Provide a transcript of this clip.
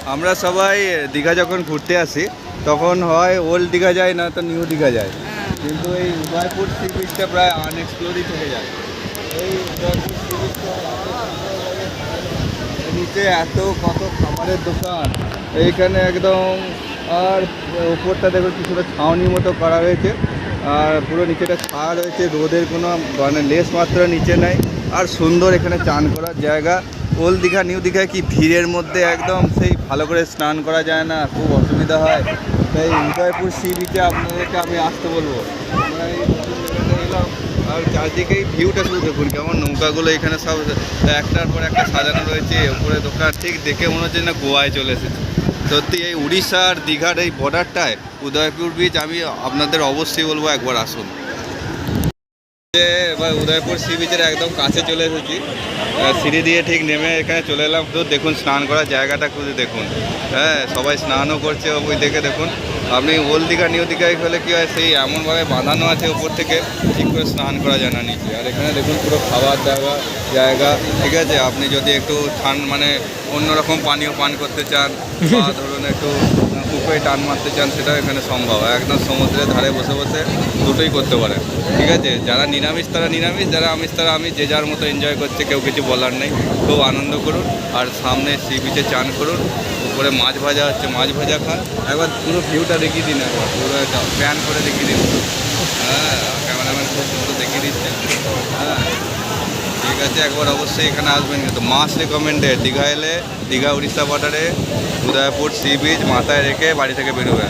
আমরা সবাই দীঘা যখন ঘুরতে আসি তখন হয় ওল্ড দীঘা যায় না তো নিউ দীঘা যায়, কিন্তু এই উদয়পুর সি বিচটা প্রায় আনএক্সপ্লোরই থেকে যায়। এই উদয়পুর সি বিচটা নিচে এত কত খাবারের দোকান এইখানে একদম, আর উপরটা দেখো কিছুটা ছাউনি মতো করা হয়েছে, আর পুরো নিচেটা ছায়া রয়েছে, রোদের কোনো মানে লেস মাত্রা নিচে নাই। আর সুন্দর এখানে চান করার জায়গা। ওল্ড দীঘা নিউ দীঘায় কি ভিড়ের মধ্যে একদম সেই ভালো করে স্নান করা যায় না, খুব অসুবিধা হয়। তাই উদয়পুর সি বিচে আপনাদেরকে আমি আসতে বলবো। আমরা এই নতুন জায়গাটা এলাম, আর চারদিকেই ভিউটা শুধু দেখুন, কেমন নৌকাগুলো এখানে সব একটার পর একটা সাজানো রয়েছে, উপরে দোকান, ঠিক দেখে মনে হচ্ছে না গোয়ায় চলে এসেছে। সত্যি এই উড়িষ্যা আর দীঘার এই বর্ডারটায় উদয়পুর বিচ আমি আপনাদের অবশ্যই বলবো একবার আসুন। এবার উদয়পুর সি বিচের একদম কাছে চলে এসেছি, সিঁড়ি দিয়ে ঠিক নেমে এখানে চলে এলাম। তো দেখুন স্নান করার জায়গাটা খুঁজে দেখুন, হ্যাঁ সবাই স্নানও করছে ওই দেখে দেখুন। আপনি ওল্ড দীঘা নিউ দীঘায় হলে কী হয়, সেই এমনভাবে বাঁধানো আছে উপর থেকে, ঠিক করে স্নান করা যায় না নিচে। আর এখানে দেখুন পুরো খাবার দাবার জায়গা, ঠিক আছে। আপনি যদি একটু মানে অন্যরকম পানীয় পান করতে চান বা ধরুন একটু পুকুরে টান মারতে চান, সেটাও এখানে সম্ভব। একদম সমুদ্রের ধারে বসে বসে দুটোই করতে পারেন, ঠিক আছে। যারা নিরামিষ তারা নিরামিষ, যারা আমিষ তারা আমিষ, যে যার মতো এনজয় করছে, কেউ কিছু বলার নেই। খুব আনন্দ করুন আর সামনে সি বিচে চান করুন। উপরে মাছ ভাজা হচ্ছে, মাছ ভাজা খান। একবার পুরো ভিউটা দেখিয়ে দিন, একবার পুরো প্যান করে দেখিয়ে দিন। হ্যাঁ, ক্যামেরাম্যান খুব সুন্দর দেখিয়ে দিচ্ছে। হ্যাঁ ঠিক আছে, একবার অবশ্যই এখানে আসবেন। কিন্তু মাস্ট রিকমেন্ডেড, দীঘা এলে দীঘা উড়িষ্যা বর্ডারে উদয়পুর সি বিচ মাথায় রেখে বাড়ি থেকে বেরোবেন।